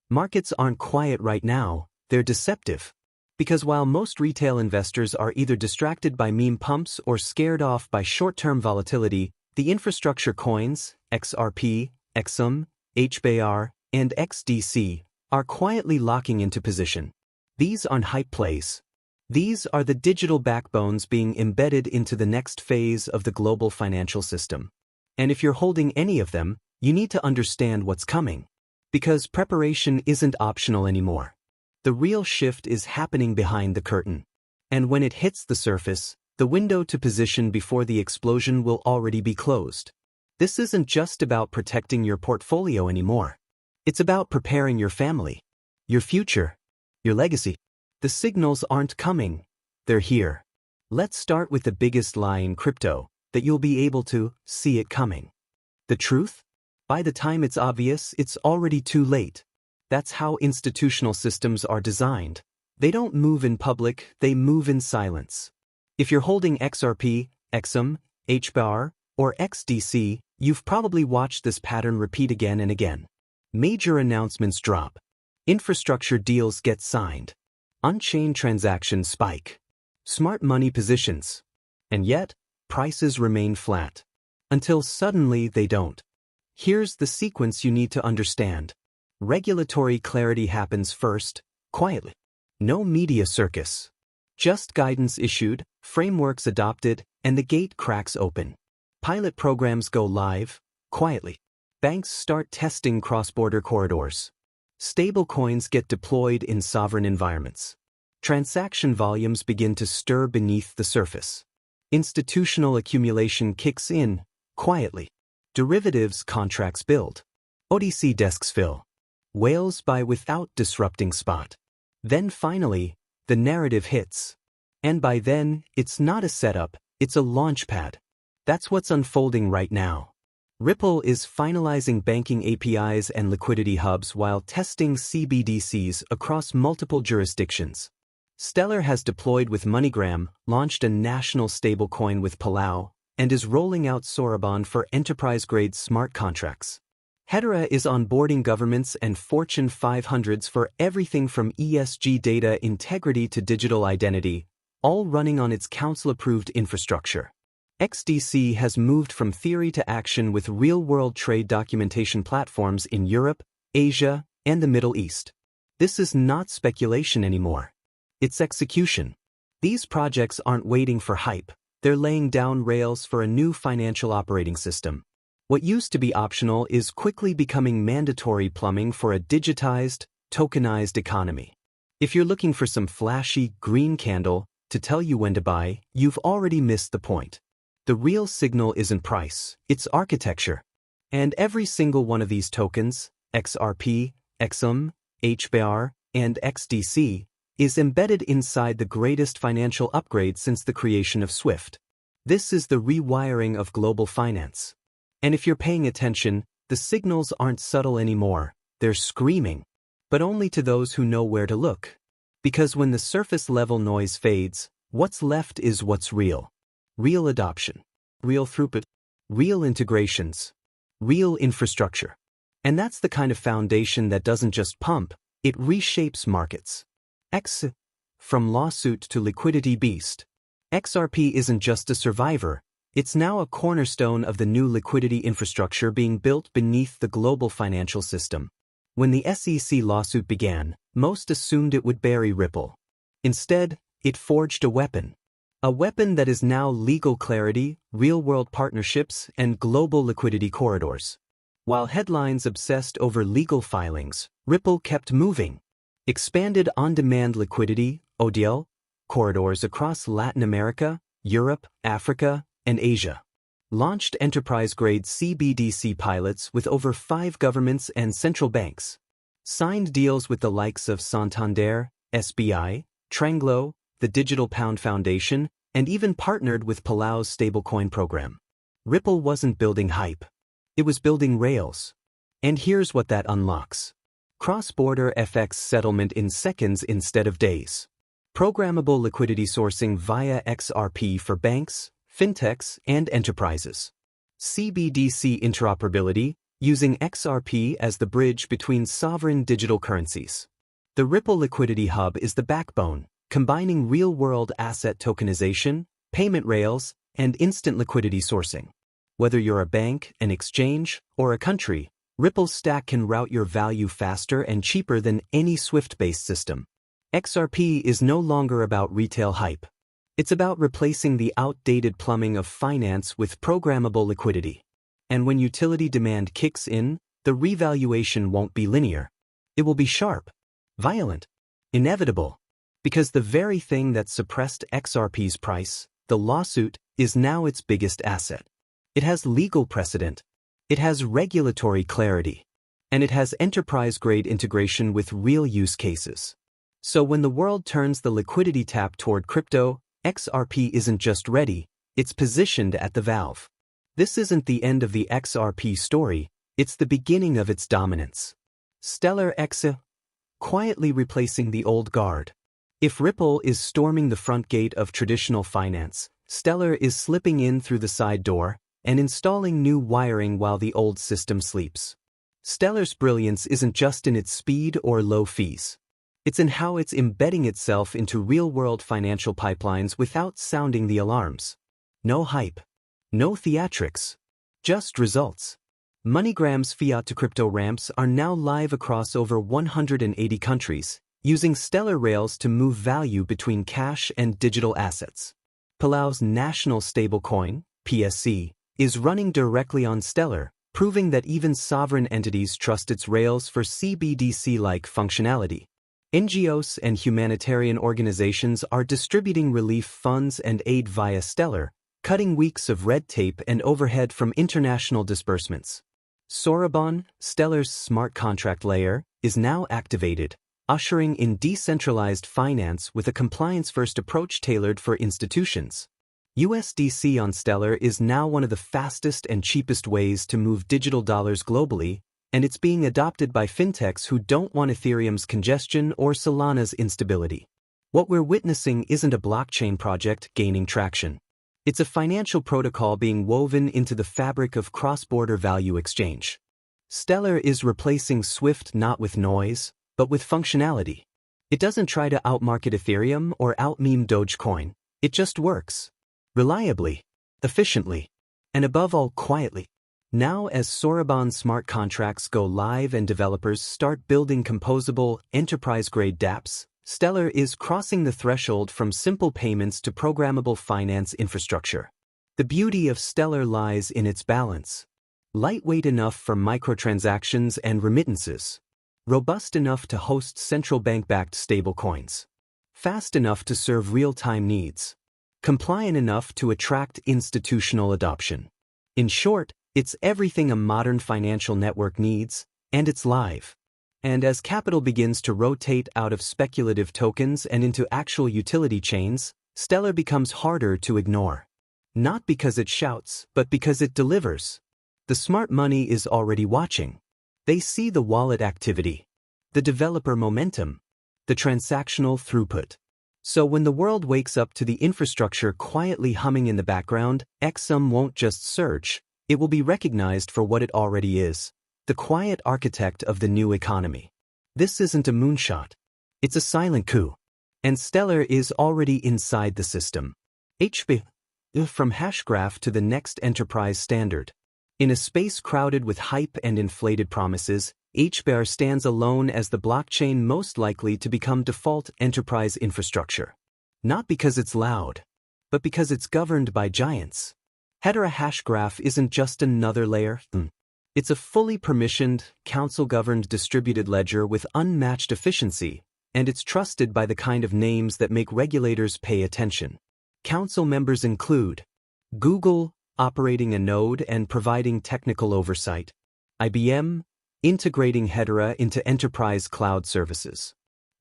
Markets aren't quiet right now, they're deceptive. Because while most retail investors are either distracted by meme pumps or scared off by short-term volatility, the infrastructure coins, XRP, XLM, HBAR, and XDC, are quietly locking into position. These aren't hype plays. These are the digital backbones being embedded into the next phase of the global financial system. And if you're holding any of them, you need to understand what's coming. Because preparation isn't optional anymore. The real shift is happening behind the curtain. And when it hits the surface, the window to position before the explosion will already be closed. This isn't just about protecting your portfolio anymore. It's about preparing your family, your future, your legacy. The signals aren't coming, they're here. Let's start with the biggest lie in crypto, that you'll be able to see it coming. The truth? By the time it's obvious, it's already too late. That's how institutional systems are designed. They don't move in public, they move in silence. If you're holding XRP, XLM, HBAR, or XDC, you've probably watched this pattern repeat again and again. Major announcements drop. Infrastructure deals get signed. On-chain transactions spike. Smart money positions. And yet, prices remain flat. Until suddenly they don't. Here's the sequence you need to understand. Regulatory clarity happens first, quietly. No media circus. Just guidance issued, frameworks adopted, and the gate cracks open. Pilot programs go live, quietly. Banks start testing cross-border corridors. Stablecoins get deployed in sovereign environments. Transaction volumes begin to stir beneath the surface. Institutional accumulation kicks in, quietly. Derivatives contracts build. OTC desks fill. Whales buy without disrupting spot. Then finally, the narrative hits. And by then, it's not a setup, it's a launchpad. That's what's unfolding right now. Ripple is finalizing banking APIs and liquidity hubs while testing CBDCs across multiple jurisdictions. Stellar has deployed with MoneyGram, launched a national stablecoin with Palau, and is rolling out Sorabon for enterprise-grade smart contracts. Hedera is onboarding governments and Fortune 500s for everything from ESG data integrity to digital identity, all running on its council-approved infrastructure. XDC has moved from theory to action with real-world trade documentation platforms in Europe, Asia, and the Middle East. This is not speculation anymore. It's execution. These projects aren't waiting for hype. They're laying down rails for a new financial operating system. What used to be optional is quickly becoming mandatory plumbing for a digitized, tokenized economy. If you're looking for some flashy green candle to tell you when to buy, you've already missed the point. The real signal isn't price, it's architecture. And every single one of these tokens, XRP, XLM, HBAR, and XDC, is embedded inside the greatest financial upgrade since the creation of SWIFT. This is the rewiring of global finance. And if you're paying attention, the signals aren't subtle anymore, they're screaming. But only to those who know where to look. Because when the surface-level noise fades, what's left is what's real. Real adoption. Real throughput. Real integrations. Real infrastructure. And that's the kind of foundation that doesn't just pump, it reshapes markets. From lawsuit to liquidity beast. XRP isn't just a survivor, it's now a cornerstone of the new liquidity infrastructure being built beneath the global financial system. When the SEC lawsuit began, most assumed it would bury Ripple. Instead, it forged a weapon. A weapon that is now legal clarity, real-world partnerships, and global liquidity corridors. While headlines obsessed over legal filings, Ripple kept moving. Expanded on-demand liquidity, ODL, corridors across Latin America, Europe, Africa, and Asia. Launched enterprise-grade CBDC pilots with over 5 governments and central banks. Signed deals with the likes of Santander, SBI, Tranglo, the Digital Pound Foundation, and even partnered with Palau's stablecoin program. Ripple wasn't building hype. It was building rails. And here's what that unlocks. Cross-border FX settlement in seconds instead of days. Programmable liquidity sourcing via XRP for banks, fintechs, and enterprises. CBDC interoperability, using XRP as the bridge between sovereign digital currencies. The Ripple Liquidity Hub is the backbone, combining real-world asset tokenization, payment rails, and instant liquidity sourcing. Whether you're a bank, an exchange, or a country, Ripple's stack can route your value faster and cheaper than any SWIFT-based system. XRP is no longer about retail hype. It's about replacing the outdated plumbing of finance with programmable liquidity. And when utility demand kicks in, the revaluation won't be linear. It will be sharp, violent, inevitable. Because the very thing that suppressed XRP's price, the lawsuit, is now its biggest asset. It has legal precedent. It has regulatory clarity. And it has enterprise-grade integration with real use cases. So when the world turns the liquidity tap toward crypto, XRP isn't just ready, it's positioned at the valve. This isn't the end of the XRP story, it's the beginning of its dominance. Stellar X, quietly replacing the old guard. If Ripple is storming the front gate of traditional finance, Stellar is slipping in through the side door and installing new wiring while the old system sleeps. Stellar's brilliance isn't just in its speed or low fees. It's in how it's embedding itself into real-world financial pipelines without sounding the alarms. No hype. No theatrics. Just results. MoneyGram's fiat-to-crypto ramps are now live across over 180 countries, using Stellar rails to move value between cash and digital assets. Palau's national stablecoin, PSC, is running directly on Stellar, proving that even sovereign entities trust its rails for CBDC-like functionality. NGOs and humanitarian organizations are distributing relief funds and aid via Stellar, cutting weeks of red tape and overhead from international disbursements. Sorabon, Stellar's smart contract layer, is now activated, ushering in decentralized finance with a compliance-first approach tailored for institutions. USDC on Stellar is now one of the fastest and cheapest ways to move digital dollars globally, and it's being adopted by fintechs who don't want Ethereum's congestion or Solana's instability. What we're witnessing isn't a blockchain project gaining traction. It's a financial protocol being woven into the fabric of cross-border value exchange. Stellar is replacing SWIFT not with noise, but with functionality. It doesn't try to outmarket Ethereum or outmeme Dogecoin. It just works. Reliably, efficiently, and above all quietly. Now as Sorabon smart contracts go live and developers start building composable, enterprise-grade dApps, Stellar is crossing the threshold from simple payments to programmable finance infrastructure. The beauty of Stellar lies in its balance. Lightweight enough for microtransactions and remittances. Robust enough to host central bank-backed stablecoins. Fast enough to serve real-time needs. Compliant enough to attract institutional adoption. In short, it's everything a modern financial network needs, and it's live. And as capital begins to rotate out of speculative tokens and into actual utility chains, Stellar becomes harder to ignore. Not because it shouts, but because it delivers. The smart money is already watching. They see the wallet activity, the developer momentum, the transactional throughput. So when the world wakes up to the infrastructure quietly humming in the background, XM won't just surge, it will be recognized for what it already is. The quiet architect of the new economy. This isn't a moonshot. It's a silent coup. And Stellar is already inside the system. HBAR, from hashgraph to the next enterprise standard. In a space crowded with hype and inflated promises, HBAR stands alone as the blockchain most likely to become default enterprise infrastructure. Not because it's loud, but because it's governed by giants. Hedera hashgraph isn't just another layer. It's a fully permissioned, council-governed distributed ledger with unmatched efficiency, and it's trusted by the kind of names that make regulators pay attention. Council members include Google, operating a node and providing technical oversight, IBM, integrating Hedera into enterprise cloud services,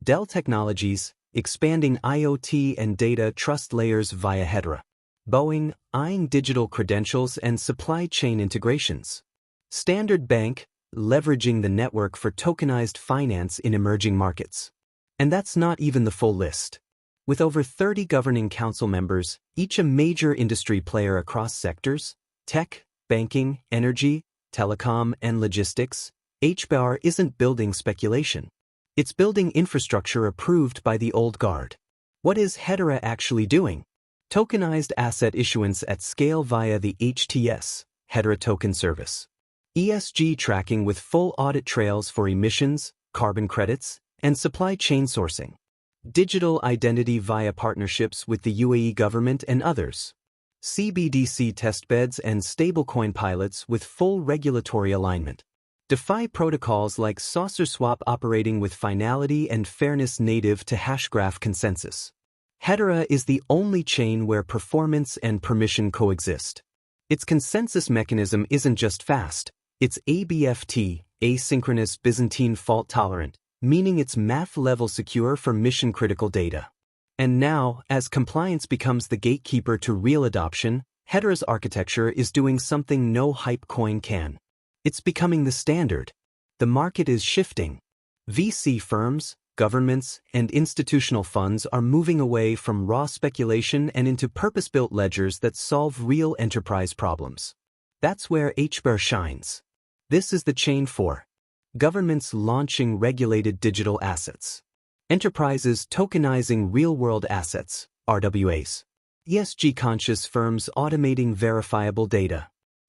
Dell Technologies, expanding IoT and data trust layers via Hedera, Boeing, eyeing digital credentials and supply chain integrations. Standard Bank, leveraging the network for tokenized finance in emerging markets. And that's not even the full list. With over 30 governing council members, each a major industry player across sectors, tech, banking, energy, telecom, and logistics, HBAR isn't building speculation. It's building infrastructure approved by the old guard. What is Hedera actually doing? Tokenized asset issuance at scale via the HTS, Hedera Token Service. ESG tracking with full audit trails for emissions, carbon credits, and supply chain sourcing. Digital identity via partnerships with the UAE government and others. CBDC testbeds and stablecoin pilots with full regulatory alignment. DeFi protocols like SaucerSwap operating with finality and fairness native to Hashgraph consensus. Hedera is the only chain where performance and permission coexist. Its consensus mechanism isn't just fast, it's ABFT, asynchronous Byzantine fault tolerant, meaning it's math-level secure for mission-critical data. And now, as compliance becomes the gatekeeper to real adoption, Hedera's architecture is doing something no hype coin can. It's becoming the standard. The market is shifting. VC firms, governments, and institutional funds are moving away from raw speculation and into purpose-built ledgers that solve real enterprise problems. That's where HBAR shines. This is the chain for governments launching regulated digital assets, enterprises tokenizing real-world assets, RWAs, ESG-conscious firms automating verifiable data.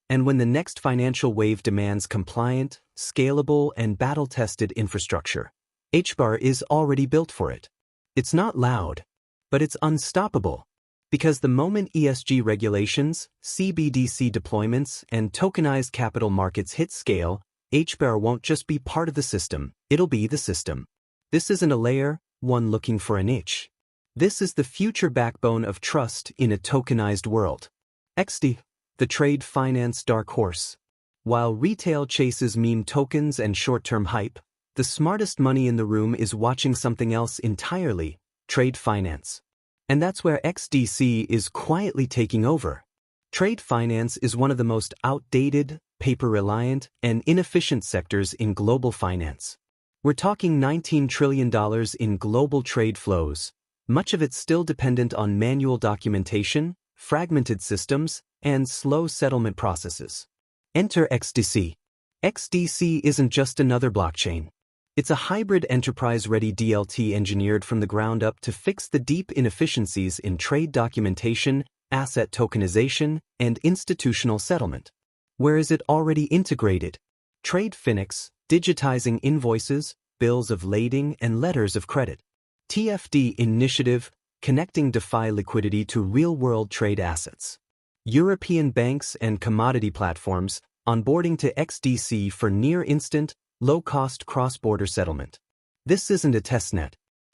And when the next financial wave demands compliant, scalable, and battle-tested infrastructure, HBAR is already built for it. It's not loud, but it's unstoppable. Because the moment ESG regulations, CBDC deployments, and tokenized capital markets hit scale, HBAR won't just be part of the system, it'll be the system. This isn't a layer, one looking for a niche. This is the future backbone of trust in a tokenized world. XD, the trade finance dark horse. While retail chases meme tokens and short-term hype, the smartest money in the room is watching something else entirely, trade finance. And that's where XDC is quietly taking over. Trade finance is one of the most outdated, paper-reliant, and inefficient sectors in global finance. We're talking $19 trillion in global trade flows, much of it still dependent on manual documentation, fragmented systems, and slow settlement processes. Enter XDC. XDC isn't just another blockchain. It's a hybrid enterprise-ready DLT engineered from the ground up to fix the deep inefficiencies in trade documentation, asset tokenization, and institutional settlement. Where is it already integrated? Trade Phoenix, digitizing invoices, bills of lading, and letters of credit. TFD Initiative, connecting DeFi liquidity to real-world trade assets. European banks and commodity platforms, onboarding to XDC for near-instant, low-cost cross-border settlement. This isn't a testnet.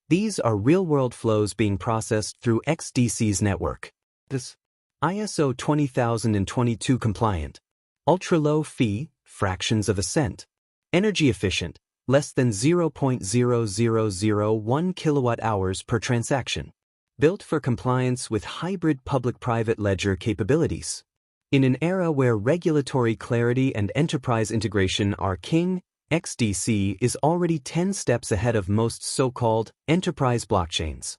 These are real-world flows being processed through XDC's network. This ISO 20022 compliant. Ultra-low fee, fractions of a cent. Energy efficient, less than 0.0001 kilowatt-hours per transaction. Built for compliance with hybrid public-private ledger capabilities. In an era where regulatory clarity and enterprise integration are king, XDC is already 10 steps ahead of most so-called enterprise blockchains.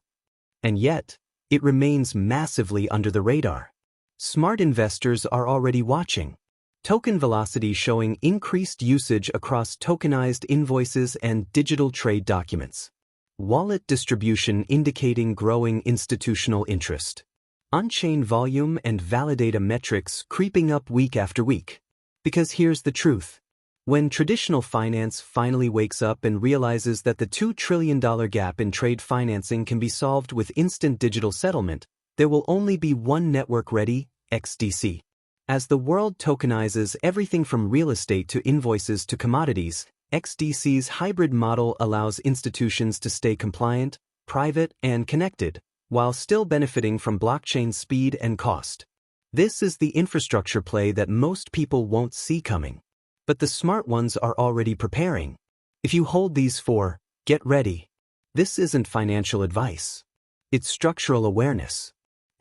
And yet, it remains massively under the radar. Smart investors are already watching. Token velocity showing increased usage across tokenized invoices and digital trade documents. Wallet distribution indicating growing institutional interest. On-chain volume and validator metrics creeping up week after week. Because here's the truth. When traditional finance finally wakes up and realizes that the $2 trillion gap in trade financing can be solved with instant digital settlement, there will only be one network ready, XDC. As the world tokenizes everything from real estate to invoices to commodities, XDC's hybrid model allows institutions to stay compliant, private, and connected, while still benefiting from blockchain speed and cost. This is the infrastructure play that most people won't see coming. But the smart ones are already preparing. If you hold these four, get ready. This isn't financial advice. It's structural awareness.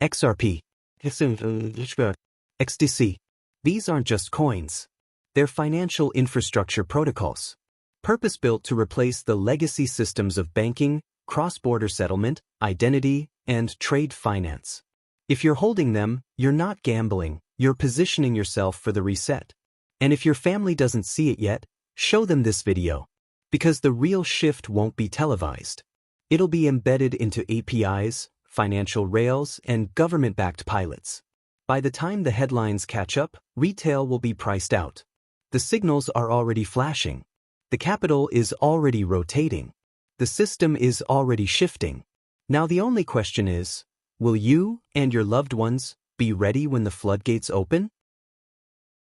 XRP. XDC. These aren't just coins. They're financial infrastructure protocols. Purpose-built to replace the legacy systems of banking, cross-border settlement, identity, and trade finance. If you're holding them, you're not gambling, you're positioning yourself for the reset. And if your family doesn't see it yet, show them this video. Because the real shift won't be televised. It'll be embedded into APIs, financial rails, and government-backed pilots. By the time the headlines catch up, retail will be priced out. The signals are already flashing. The capital is already rotating. The system is already shifting. Now the only question is, will you and your loved ones be ready when the floodgates open?